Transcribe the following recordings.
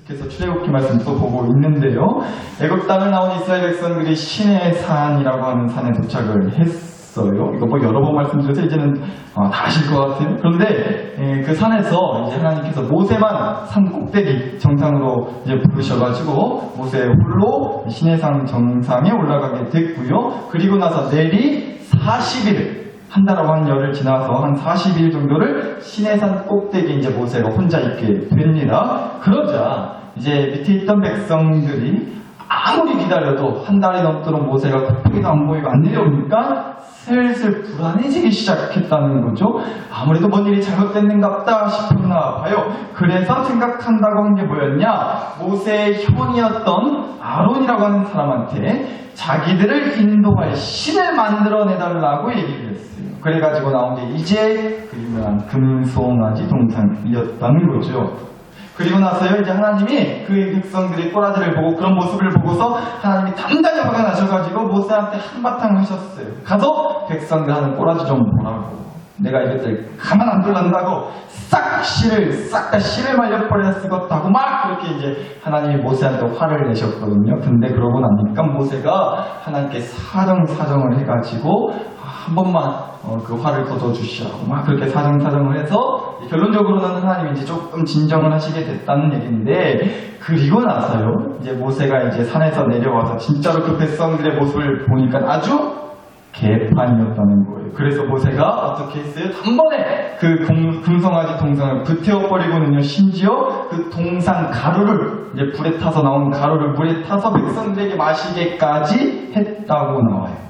계속해서 출애굽기 말씀도 보고 있는데요. 애굽 땅을 나온 이스라엘 백성들이 시내산이라고 하는 산에 도착을 했어요. 이거 뭐 여러 번 말씀드려서 이제는 다 아실 것 같아요. 그런데 그 산에서 이제 하나님께서 모세만 산 꼭대기 정상으로 이제 부르셔가지고 모세 홀로 시내산 정상에 올라가게 됐고요. 그리고 나서 내리 40일 한 달하고 한 열을 지나서 한 40일 정도를 시내산 꼭대기에 이제 모세가 혼자 있게 됩니다. 그러자 이제 밑에 있던 백성들이 아무리 기다려도 한 달이 넘도록 모세가 코뿔이도 안 보이고 안 내려오니까 슬슬 불안해지기 시작했다는 거죠. 아무래도 뭔 일이 잘못됐는갑다 싶었나 봐요. 그래서 생각한다고 한 게 뭐였냐? 모세의 형이었던 아론이라고 하는 사람한테 자기들을 인도할 신을 만들어내달라고 얘기를 했어요. 그래가지고 나온 게 이제 그 유명한 금송아지 동상이었다는 거죠. 그리고 나서요, 이제 하나님이 그 백성들의 꼬라지를 보고 그런 모습을 보고서 하나님이 단단히 화가 나셔가지고 모세한테 한바탕 하셨어요. 가서 백성들 하는 꼬라지 좀 보라고. 내가 이것들 가만 안 둘란다고 싹 다 씨를 말려버려 쓰겄다고 막 그렇게 이제 하나님이 모세한테 화를 내셨거든요. 근데 그러고 나니까 모세가 하나님께 사정을 해가지고 한 번만 그 화를 걷어주시라고 막 그렇게 사정을 해서 결론적으로는 하나님이 이제 조금 진정을 하시게 됐다는 얘기인데, 그리고 나서요 이제 모세가 이제 산에서 내려와서 진짜로 그 백성들의 모습을 보니까 아주 개판이었다는 거예요. 그래서 모세가 어떻게 했어요? 단번에 그 금송아지 동상을 불태워버리고는요, 심지어 그 동상 가루를 이제 불에 타서 나온 가루를 물에 타서 백성들에게 마시게까지 했다고 나와요.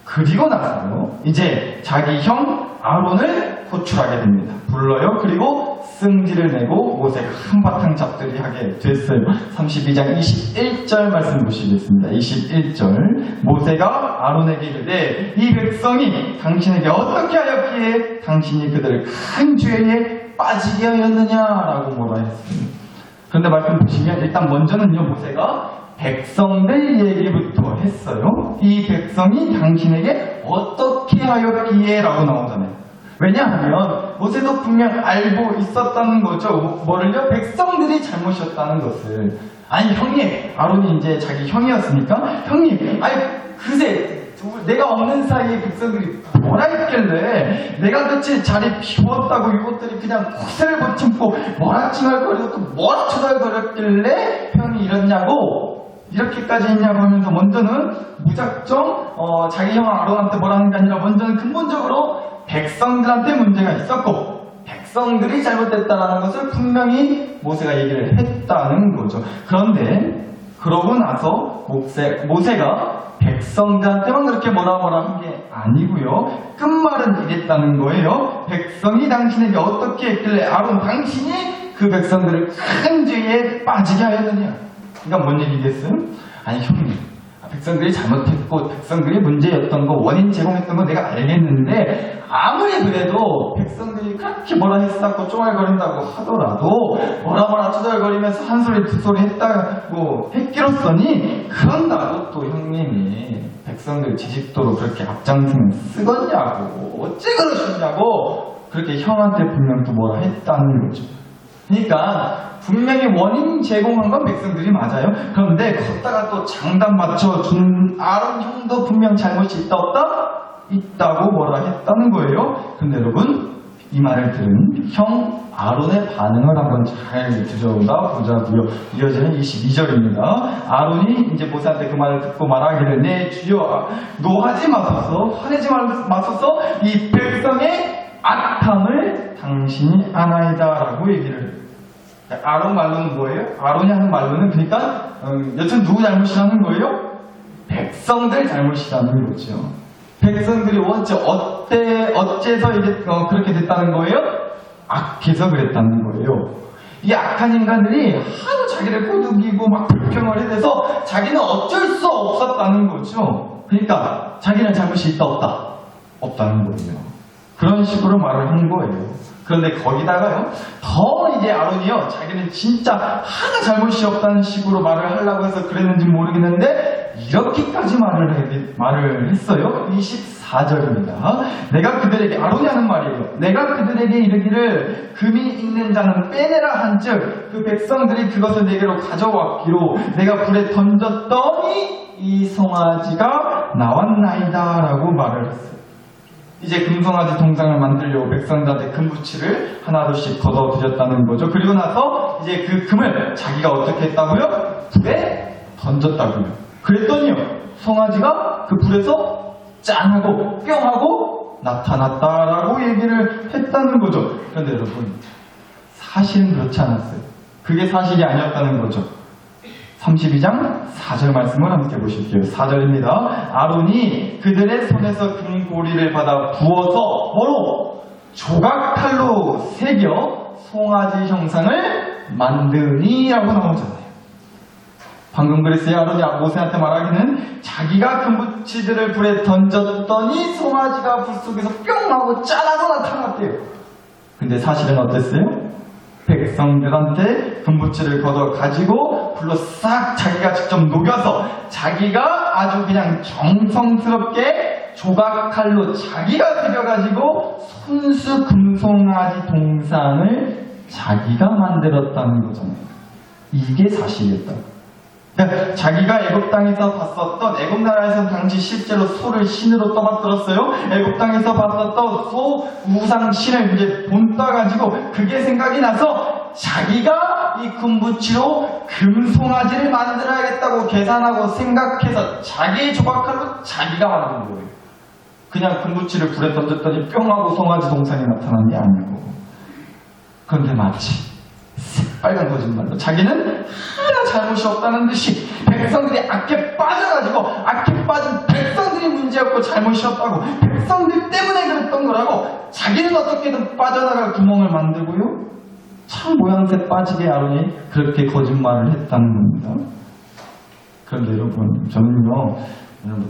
그리고 나서요, 이제 자기 형 아론을 호출하게 됩니다. 불러요. 그리고 승지를 내고 모세가 한바탕 잡들이 하게 됐어요. 32장 21절 말씀 보시겠습니다. 21절 모세가 아론에게 이르되 이 백성이 당신에게 어떻게 하였기에 당신이 그들을 큰 죄에 빠지게 하였느냐라고 뭐라 했어요. 그런데 말씀 보시면 일단 먼저는요, 모세가 백성들 얘기부터 했어요. 이 백성이 당신에게 어떻게 하였기에 라고 나오잖아요. 왜냐하면 모세도 분명 알고 있었다는 거죠. 뭐를요? 백성들이 잘못이었다는 것을. 아니 형님, 아론이 이제 자기 형이었으니까 형님, 아니 그새 내가 없는 사이에 백성들이 뭐라 했길래 내가 그치 자리 비웠다고 이것들이 그냥 코세를 못 참고 뭐라 칭얼거리고 또 뭐라 투덜거렸길래 형이 이랬냐고 이렇게까지 했냐고 하면서 먼저는 무작정 자기 형 아론한테 뭐라 하는 게 아니라 먼저는 근본적으로 백성들한테 문제가 있었고 백성들이 잘못됐다는 것을 분명히 모세가 얘기를 했다는 거죠. 그런데 그러고 나서 모세가 백성들한테만 그렇게 뭐라 한 게 아니고요. 끝말은 이랬다는 거예요. 백성이 당신에게 어떻게 했길래 아론 당신이 그 백성들을 큰 죄에 빠지게 하였느냐. 그러니까 뭔 얘기겠어요? 아니 형님, 백성들이 잘못했고 백성들이 문제였던 거, 원인 제공했던 거 내가 알겠는데 아무리 그래도 백성들이 그렇게 뭐라 했다고 쪼알거린다고 하더라도 뭐라 투덜거리면서 한 소리 두 소리 했다고 했기로써니 그런다고 또 형님이 백성들 지식도로 그렇게 앞장서면 쓰겄냐고 어째 그러셨냐고 그렇게 형한테 분명 또 뭐라 했다는 거죠. 그러니까 분명히 원인 제공한 건 백성들이 맞아요. 그런데 걷다가 또 장단 맞춰준 아론 형도 분명 잘못이 있다 없다? 있다고 뭐라 했다는 거예요. 근데 여러분 이 말을 들은 형 아론의 반응을 한번 잘 들여다보자고요. 이어지는 22절입니다. 아론이 이제 모세한테 그 말을 듣고 말하기를 내 주여 노하지 마소서 화내지 마소서 이 백성의 악함을 당신이 아나이다라고 얘기를 해요. 아론 말로는 뭐예요? 아론이 하는 말로는 그러니까 여튼 누구 잘못이라는 거예요? 백성들 잘못이라는 거죠. 백성들이 어째서 이게 그렇게 됐다는 거예요? 악해서 그랬다는 거예요. 이 악한 인간들이 하도 자기를 꼬드기고 막 불평을 해대서 자기는 어쩔 수 없었다는 거죠. 그러니까 자기는 잘못이 있다 없다? 없다는 거예요. 그런 식으로 말을 한 거예요. 그런데 거기다가요, 더 이제 아론이요, 자기는 진짜 하나 잘못이 없다는 식으로 말을 하려고 해서 그랬는지 모르겠는데, 이렇게까지 말을 했어요. 24절입니다. 내가 그들에게, 아론이 하는 말이에요. 내가 그들에게 이르기를 금이 있는 자는 빼내라 한즉 그 백성들이 그것을 내게로 가져왔기로 내가 불에 던졌더니 이 송아지가 나왔나이다 라고 말을 했어요. 이제 금송아지 동상을 만들려고 백성들한테 금부치를 하나둘씩 걷어들였다는 거죠. 그리고 나서 이제 그 금을 자기가 어떻게 했다고요? 불에 던졌다고요. 그랬더니요, 송아지가 그 불에서 짠하고 뿅하고 나타났다라고 얘기를 했다는 거죠. 그런데 여러분, 사실은 그렇지 않았어요. 그게 사실이 아니었다는 거죠. 32장 4절 말씀을 함께 보실게요. 4절입니다. 아론이 그들의 손에서 금고리를 받아 부어서 뭐로? 조각칼로 새겨 송아지 형상을 만드니 라고 나오잖아요. 방금 그랬어요. 아론이 모세한테 말하기는 자기가 금붙이들을 불에 던졌더니 송아지가 불 속에서 뿅 하고 짠하고 나타났대요. 근데 사실은 어땠어요? 백성들한테 금붙이를 걷어 가지고 불로 싹 자기가 직접 녹여서 자기가 아주 그냥 정성스럽게 조각칼로 자기가 새겨가지고 손수 금송아지 동상을 자기가 만들었다는 거잖아요. 이게 사실이었다고. 그러니까 자기가 애굽 땅에서 봤었던, 애굽 나라에서 당시 실제로 소를 신으로 떠받들었어요. 애굽 땅에서 봤었던 소 우상 신을 이제 본따가지고 그게 생각이 나서 자기가 이 금붙이로 금송아지를 만들어야겠다고 계산하고 생각해서 자기의 조각칼로 자기가 만든 거예요. 그냥 금붙이를 불에 던졌더니 뿅 하고 송아지 동상이 나타난 게 아니고. 그런데 마치 빨간 거짓말로 자기는 하나 잘못이 없다는 듯이 백성들이 악해 빠져가지고 악해 빠진 백성들이 문제였고 잘못이 없다고 백성들 때문에 그랬던 거라고 자기는 어떻게든 빠져나갈 구멍을 만들고요. 참 모양새 빠지게 아론이 그렇게 거짓말을 했다는 겁니다. 그런데 여러분, 저는요,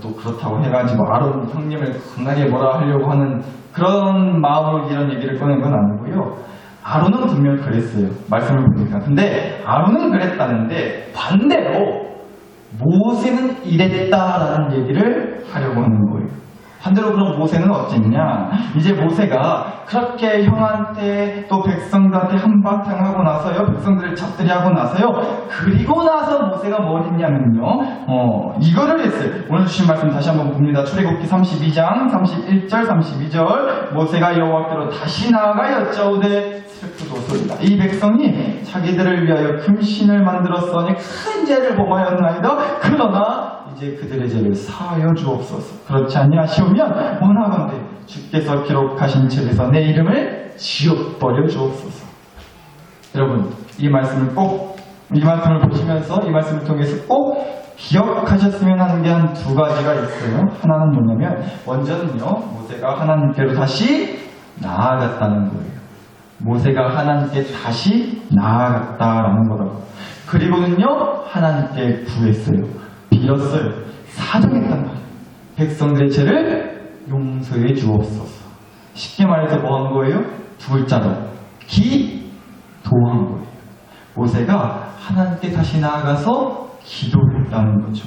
또 그렇다고 해가지고 아론 형님을 겁나게 뭐라 하려고 하는 그런 마음으로 이런 얘기를 꺼낸 건 아니고요. 아론은 분명히 그랬어요. 말씀을 보니까. 근데 아론은 그랬다는데 반대로 모세는 이랬다라는 얘기를 하려고 하는 거예요. 반대로 그럼 모세는 어쨌냐? 이제 모세가 그렇게 형한테 또 백성들한테 한바탕 하고 나서요. 백성들을 잡들이하고 나서요. 그리고 나서 모세가 뭘 했냐면요. 이거를 했어요. 오늘 주신 말씀 다시 한번 봅니다. 출애굽기 32장 31절 32절 모세가 여호와께로 다시 나아가 여짜오되 슬프도소이다. 이 백성이 자기들을 위하여 금신을 만들었으니 큰 죄를 범하였나이다. 그러나 이제 그들의 죄를 사하여 주옵소서. 그렇지 아니하시오면 원하건대 주께서 기록하신 책에서 내 이름을 지워버려 주옵소서. 여러분, 이 말씀을 보시면서 이 말씀을 통해서 꼭 기억하셨으면 하는 게 한 두 가지가 있어요. 하나는 뭐냐면 먼저는요, 모세가 하나님께로 다시 나아갔다는 거예요. 모세가 하나님께 다시 나아갔다라는 거라고. 그리고는요, 하나님께 구했어요. 빌었어요. 사정했단 말이에요. 백성들의 죄를 용서해 주옵소서. 쉽게 말해서 뭐 한 거예요? 두 글자로 기도한 거예요. 모세가 하나님께 다시 나아가서 기도했다는 거죠.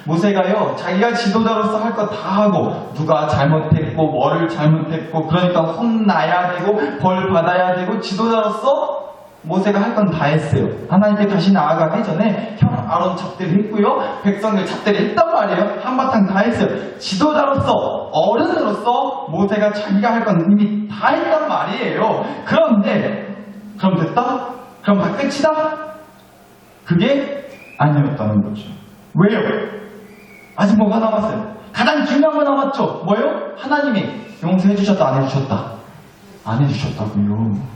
모세가요, 자기가 지도자로서 할 거 다 하고, 누가 잘못했고, 뭐를 잘못했고, 그러니까 혼나야 되고, 벌 받아야 되고, 지도자로서 모세가 할 건 다 했어요. 하나님께 다시 나아가기 전에 형 아론 잡들이 했고요, 백성들 잡들이 했단 말이에요. 한바탕 다 했어요. 지도자로서, 어른으로서 모세가 자기가 할 건 이미 다 했단 말이에요. 그런데, 그럼 됐다? 그럼 다 끝이다? 그게 아니었다는 거죠. 왜요? 아직 뭐가 남았어요? 가장 중요한 거 남았죠? 뭐요? 하나님이 용서해 주셨다, 안 해주셨다? 안 해주셨다고요.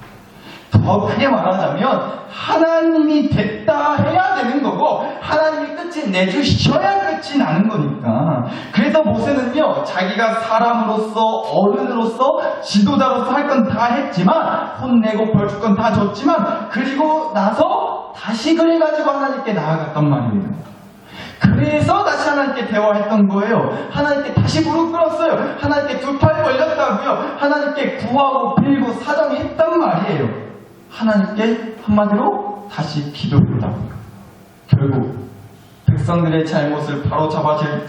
더 크게 말하자면 하나님이 됐다 해야 되는 거고 하나님이 끝이 내주셔야 끝이 나는 거니까. 그래서 모세는요, 자기가 사람으로서 어른으로서 지도자로서 할 건 다 했지만, 혼내고 벌 줄 건 다 줬지만, 그리고 나서 다시 그래가지고 하나님께 나아갔단 말이에요. 그래서 다시 하나님께 대화했던 거예요. 하나님께 다시 무릎 꿇었어요. 하나님께 두 팔 벌렸다고요. 하나님께 구하고 빌고 사정했단 말이에요. 하나님께 한마디로 다시 기도했다고요. 결국 백성들의 잘못을 바로 잡아주실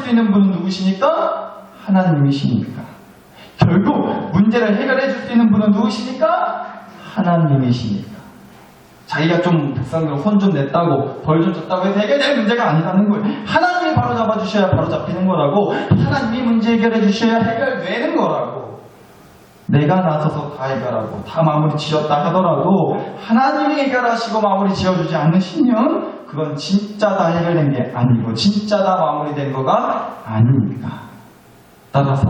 수 있는 분은 누구시니까? 하나님이시니까. 결국 문제를 해결해 줄 수 있는 분은 누구시니까? 하나님이시니까. 자기가 좀 백성들 혼 좀 냈다고 벌 좀 줬다고 해서 해결될 문제가 아니라는 거예요. 하나님이 바로 잡아주셔야 바로 잡히는 거라고. 하나님이 문제 해결해 주셔야 해결되는 거라고. 내가 나서서 다 해결하고 다 마무리 지었다 하더라도 하나님이 해결하시고 마무리 지어주지 않으시면 그건 진짜 다 해결된 게 아니고 진짜 다 마무리된 거가 아닙니다. 따라서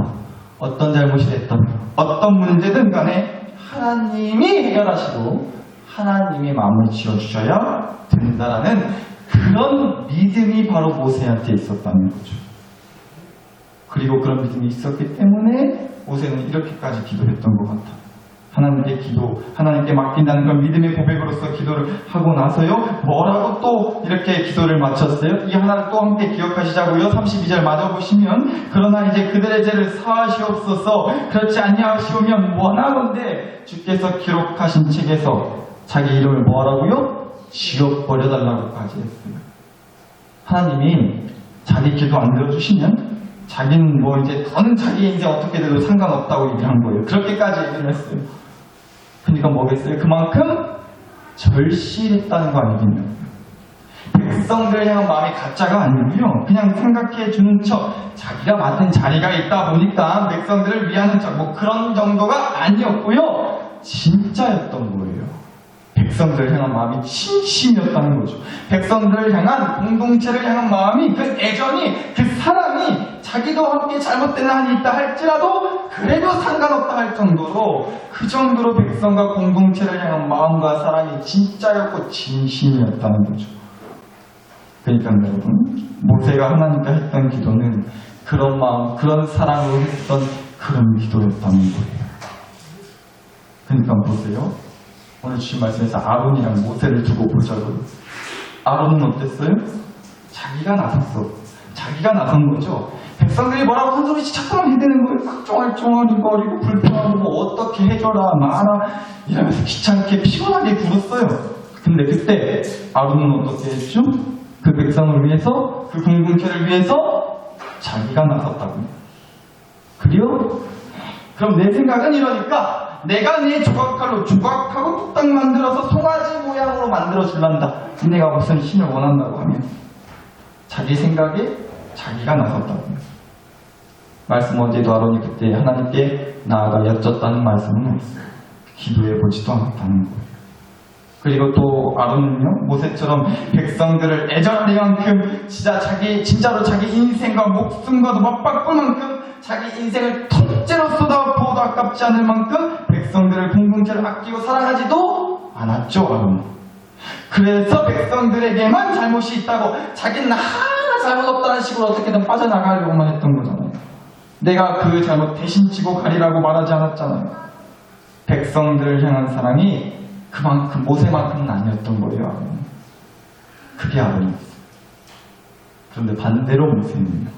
어떤 잘못이 됐든 어떤 문제든 간에 하나님이 해결하시고 하나님이 마무리 지어주셔야 된다라는 그런 믿음이 바로 모세한테 있었다는 거죠. 그리고 그런 믿음이 있었기 때문에 모세는 이렇게까지 기도했던 것 같아요. 하나님께 맡긴다는 그런 믿음의 고백으로서 기도를 하고 나서요, 뭐라고 또 이렇게 기도를 마쳤어요? 이 하나를 또 함께 기억하시자고요. 32절 맞아보시면, 그러나 이제 그들의 죄를 사하시옵소서. 그렇지 아니하시오면 원하건대 주께서 기록하신 책에서 자기 이름을 뭐하라고요? 지워버려달라고까지 했어요. 하나님이 자기 기도 안 들어주시면 자기는 뭐 이제 더는 자기 이제 어떻게 돼도 상관없다고 얘기한 거예요. 그렇게까지 얘기를 했어요. 그러니까 뭐겠어요? 그만큼 절실했다는 거 아니겠냐고요. 백성들을 향한 마음이 가짜가 아니고요. 그냥 생각해 주는 척, 자기가 맡은 자리가 있다 보니까 백성들을 위하는 척, 뭐 그런 정도가 아니었고요. 진짜였던 거예요. 백성들을 향한 마음이 진심이었다는 거죠. 백성들을 향한 공동체를 향한 마음이, 그 애정이, 그 사랑이 자기도 함께 잘못된 한이 있다 할지라도 그래도 상관없다 할 정도로, 그 정도로 백성과 공동체를 향한 마음과 사랑이 진짜였고 진심이었다는 거죠. 그러니까 여러분, 모세가 하나님께 했던 기도는 그런 마음, 그런 사랑으로 했던 그런 기도였다는 거예요. 그러니까 보세요. 오늘 주신 말씀에서 아론이랑 모세를 두고 보자고요. 아론은 어땠어요? 자기가 나섰어. 자기가 나선 거죠. 백성들이 뭐라고 한 소리씩 자꾸만 해대는 거예요. 막 쫑알쫑알거리고 불평하고 뭐 어떻게 해줘라 마라 이러면서 귀찮게 피곤하게 굴었어요. 근데 그때 아론은 어떻게 했죠? 그 백성을 위해서, 그 공동체를 위해서 자기가 나섰다고요. 그래요? 그럼 내 생각은 이러니까 내가 내 조각칼로 조각하고 뚝딱 만들어서 송아지 모양으로 만들어 줄란다. 내가 무슨 힘을 원한다고 하면 자기 생각에 자기가 나섰다고. 말씀 언제도 아론이 그때 하나님께 나아가 여쭙다는 말씀은 없어요. 기도해 보지도 않았다는 거예요. 그리고 또 아론은요, 모세처럼 백성들을 애절할 만큼 진짜로 자기 인생과 목숨과도 맞바꿀 만큼 자기 인생을 통째로 쏟아부어도 아깝지 않을 만큼 백성들을, 공동체를 아끼고 사랑하지도 않았죠, 아론. 그래서 백성들에게만 잘못이 있다고, 자기는 하나 잘못 없다는 식으로 어떻게든 빠져나가려고만 했던 거잖아요. 내가 그 잘못 대신 지고 가리라고 말하지 않았잖아요. 백성들을 향한 사랑이 그만큼, 모세만큼은 아니었던 거예요, 아론. 그게 아론이었어요. 그런데 반대로 모세는요,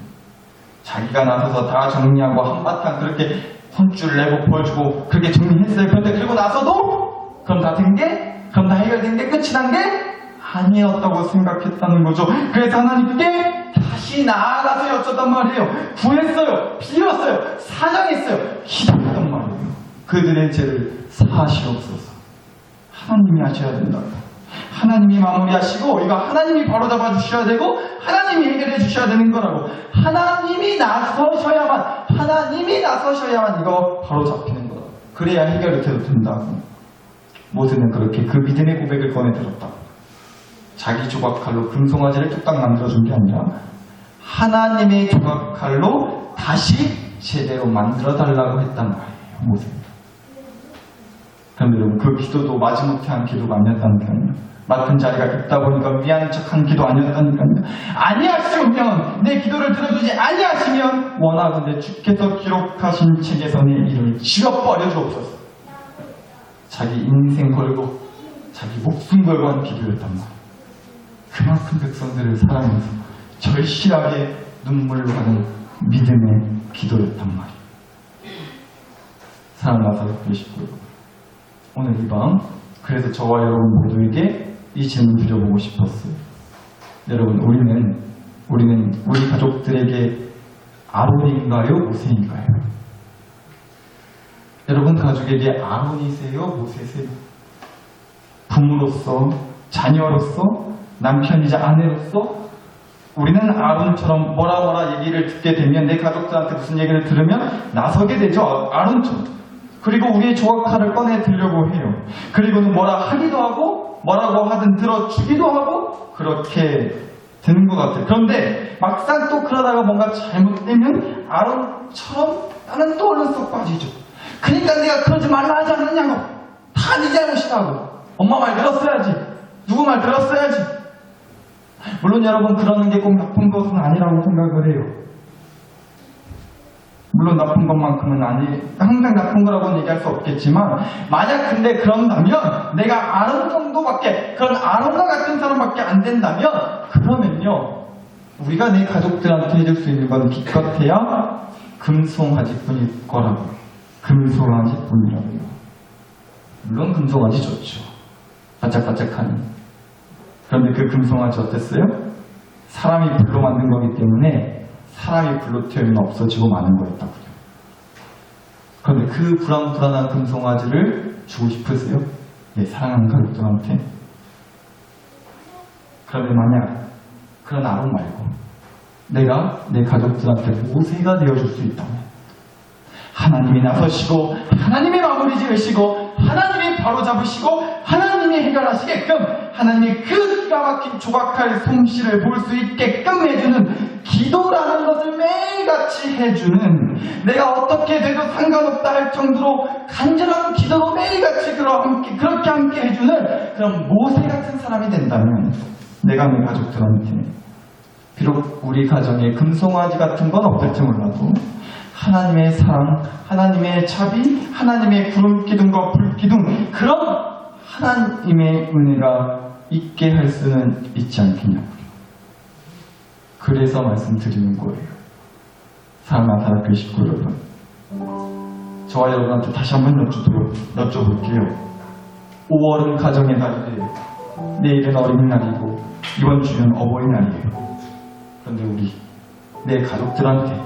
자기가 나서서 다 정리하고 한바탕 그렇게 혼쭐 내고 보여주고 그렇게 정리했어요. 그런데 그리고 나서도 그럼 다 된 게, 그럼 다 해결된 게, 끝이 난 게 아니었다고 생각했다는 거죠. 그래서 하나님께 다시 나아가서 여쭙단 말이에요. 구했어요. 빌었어요. 사정했어요. 기도했단 말이에요. 그들의 죄를 사하시옵소서. 하나님이 하셔야 된다고. 하나님이 마무리하시고, 이거 하나님이 바로 잡아주셔야 되고 하나님이 해결해 주셔야 되는 거라고. 하나님이 나서셔야만 이거 바로 잡히는 거라고. 그래야 해결이 돼도 된다고. 모세는 그렇게 그 믿음의 고백을 꺼내들었다고. 자기 조각칼로 금송아지를 뚝딱 만들어준 게 아니라 하나님의 조각칼로 다시 제대로 만들어달라고 했단 말이에요, 모세는. 그런데 여러분, 그 기도도 마지못해 한 기도가 아니었다니까요. 맡은 자리가 있다 보니까 미안한 척한 기도 아니었다니까요. 아니하시면, 내 기도를 들어주지 아니하시면 원하건대 주께서 기록하신 책에서 내 이름을 지워버려 주옵소서. 자기 인생 걸고 자기 목숨 걸고 한 기도였단 말이에요. 그만큼 백성들을 사랑해서 절실하게 눈물로 하는 믿음의 기도였단 말이에요. 사랑하사 그러시고요. 오늘 이 밤, 그래서 저와 여러분 모두에게 이 질문 드려보고 싶었어요. 여러분, 우리는 우리 가족들에게 아론인가요? 모세인가요? 여러분 가족에게 아론이세요? 모세세요? 부모로서, 자녀로서, 남편이자 아내로서 우리는 아론처럼 뭐라 얘기를 듣게 되면, 내 가족들한테 무슨 얘기를 들으면 나서게 되죠. 아론처럼. 그리고 우리의 조각칼을 꺼내 들려고 해요. 그리고는 뭐라 하기도 하고 뭐라고 하든 들어주기도 하고 그렇게 되는 것 같아요. 그런데 막상 또 그러다가 뭔가 잘못되면 아론처럼 나는 또 얼른 쏙 빠지죠. 그러니까 내가 그러지 말라 하지 않느냐고. 다 네 잘못이라고. 엄마 말 들었어야지. 누구 말 들었어야지. 물론 여러분, 그러는 게 꼭 나쁜 것은 아니라고 생각을 해요. 물론 나쁜 것만큼은 항상 나쁜 거라고는 얘기할 수 없겠지만, 만약 근데 그런다면, 내가 아론 정도밖에, 그런 아론과 같은 사람밖에 안 된다면, 그러면요, 우리가 내 가족들한테 해줄 수 있는 건 기껏해야 금송아지 뿐일 거라고요. 금송아지 뿐이라고요. 물론 금송아지 좋죠. 바짝바짝하니. 그런데 그 금송아지 어땠어요? 사람이 불로 만든 거기 때문에 사람이 불로 태우면 없어지고 마는 거였다고요. 그런데 그 불안한 금송아지를 주고 싶으세요? 예, 사랑하는 가족들한테. 그런데 만약 그런 아론 말고 내가 내 가족들한테 모세가 되어줄 수 있다면, 하나님이 나서시고 하나님이 마무리 지으시고 하나님이 바로잡으시고 하나님이 해결하시게끔, 하나님이 그 기가 막힌 조각할 솜씨를 볼 수 있게끔 해주는 기도라는 것을 매일같이 해주는, 내가 어떻게 돼도 상관없다 할 정도로 간절한 기도로 매일같이 그렇게 함께 해주는 그런 모세 같은 사람이 된다면, 내가 내 가족들한테 비록 우리 가정에 금송아지 같은 건 없을지 몰라도 하나님의 사랑, 하나님의 자비, 하나님의 구름 기둥과 불 기둥, 그런 하나님의 은혜가 있게 할 수는 있지 않겠냐고요. 그래서 말씀드리는 거예요. 사랑하는 다락교 식구 여러분, 저와 여러분한테 다시 한번 여쭤볼게요. 5월은 가정의 달이에요. 내일은 어린이날이고 이번 주는 어버이날이에요. 그런데 우리 내 가족들한테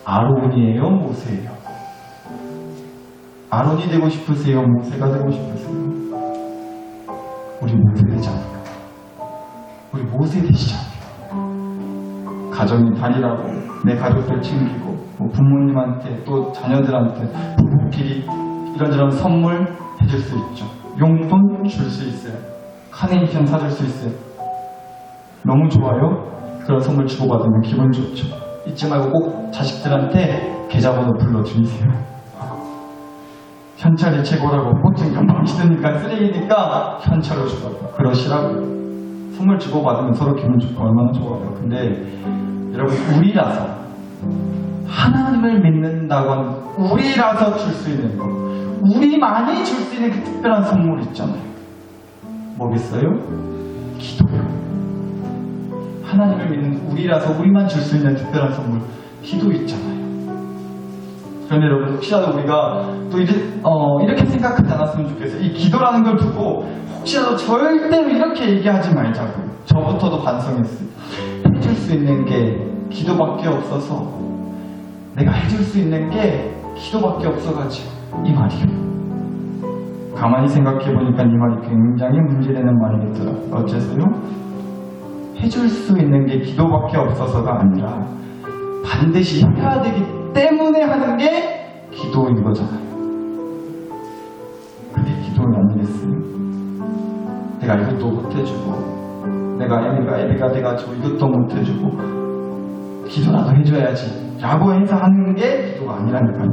아론이에요? 모세예요? 아론이 되고 싶으세요? 모세가 되고 싶으세요? 우리 모세 되자고요. 우리 모세 되시자고요. 가정의 달이라고 내 가족들 챙기고, 부모님한테 또 자녀들한테 부부끼리 이런저런 선물 해줄 수 있죠. 용돈 줄 수 있어요. 카네이션 사줄 수 있어요. 너무 좋아요. 그런 선물 주고받으면 기분 좋죠. 잊지 말고 꼭 자식들한테 계좌번호 불러주세요. 현찰이 최고라고. 지금 금방 힘드니까 쓰레기니까 현찰로 주라고. 그러시라고. 선물 주고받으면 서로 기분 좋고 얼마나 좋아요. 근데 여러분, 우리라서, 하나님을 믿는다고 하는 우리라서 줄 수 있는 거, 우리만이 줄 수 있는 그 특별한 선물 있잖아요. 뭐겠어요? 기도요. 하나님을 믿는 우리라서 우리만 줄 수 있는 특별한 선물, 기도 있잖아요. 그런데 여러분, 혹시라도 우리가 또 이렇게 생각하지 않았으면 좋겠어요. 이 기도라는 걸 두고 혹시라도 절대로 이렇게 얘기하지 말자고요. 저부터도 반성했어요. 해줄 수 있는 게 기도밖에 없어서, 내가 해줄 수 있는 게 기도밖에 없어가지고, 이 말이요. 가만히 생각해보니까 이 말이 굉장히 문제되는 말이겠더라. 어째서요? 해줄 수 있는 게 기도밖에 없어서가 아니라 반드시 해야 되기 때문에 하는 게 기도인 거잖아요. 그게 기도는 아니겠어요? 내가 이것도 못해주고, 내가 애비가 돼가지고 이것도 못해주고 기도라도 해줘야지 라고 해서 하는 게 기도가 아니라니까요.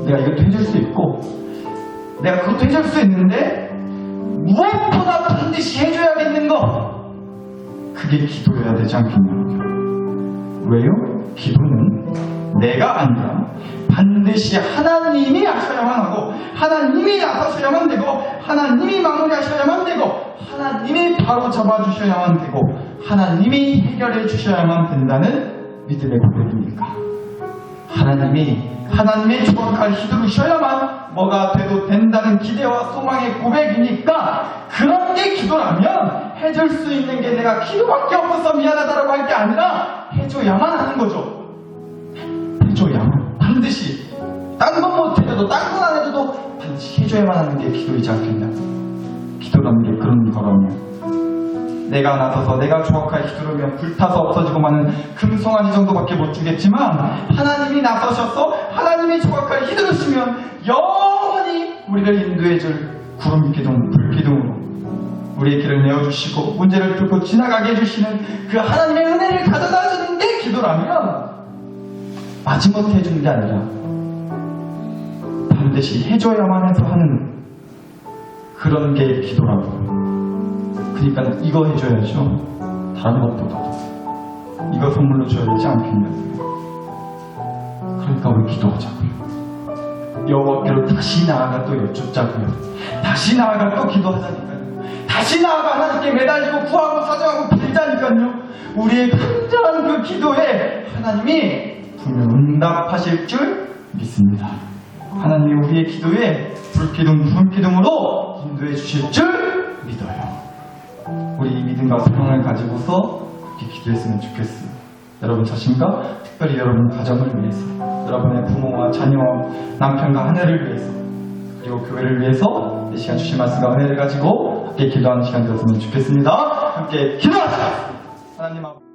내가 이것도 해줄 수 있고 내가 그것도 해줄 수 있는데 무엇보다 반드시 해줘야겠는 거, 그게 기도여야 되지 않겠냐고요. 왜요? 기도는 내가 아니라 반드시 하나님이 하셔야만 하고, 하나님이 나서셔야만 되고, 하나님이 마무리하셔야만 되고, 하나님이 바로 잡아주셔야만 되고, 하나님이 해결해 주셔야만 된다는 믿음의 고백입니까? 하나님의 조각할 휘두르셔야만 뭐가 돼도 된다는 기대와 소망의 고백이니까, 그런 게 기도라면 해줄 수 있는 게 내가 기도밖에 없어서 미안하다라고 할 게 아니라 해줘야만 하는 거죠. 해줘야만. 반드시. 딴 건 못해줘도 딴 건 안 해줘도 반드시 해줘야만 하는 게 기도이지 않겠냐. 기도라는 게 그런 거라면 내가 나서서 내가 조각하여 휘두르면 불타서 없어지고 마는 금송아지 정도밖에 못 주겠지만 하나님이 나서셔서 하나님이 조각하여 휘두르시면 영원히 우리를 인도해줄 구름 기둥, 불 기둥으로 우리의 길을 내어주시고 문제를 뚫고 지나가게 해주시는 그 하나님의 은혜를 가져다주는 게 기도라면 마지못해 해주는 게 아니라 반드시 해줘야만 해서 하는 그런 게 기도라고. 그러니까 이거 해줘야죠. 다른 것보다 이거 선물로 줘야 되지 않겠냐고요. 그러니까 우리 기도하자고요. 여호와께로 다시 나아가 또 여쭙자고요. 다시 나아가 또 기도하자니까요. 다시 나아가 하나님께 매달리고 구하고 사정하고 빌자니까요. 우리의 간절한 그 기도에 하나님이 분명 응답하실 줄 믿습니다. 하나님이 우리의 기도에 불기둥, 구름기둥으로 인도해 주실 줄 믿어요. 우리 이 믿음과 소망을 가지고서 그렇게 기도했으면 좋겠어요. 여러분 자신과 특별히 여러분 가정을 위해서, 여러분의 부모와 자녀, 남편과 하늘을 위해서, 그리고 교회를 위해서 이 시간 주신 말씀과 은혜를 가지고 함께 기도하는 시간 되었으면 좋겠습니다. 함께 기도하자. 하나님 아버지.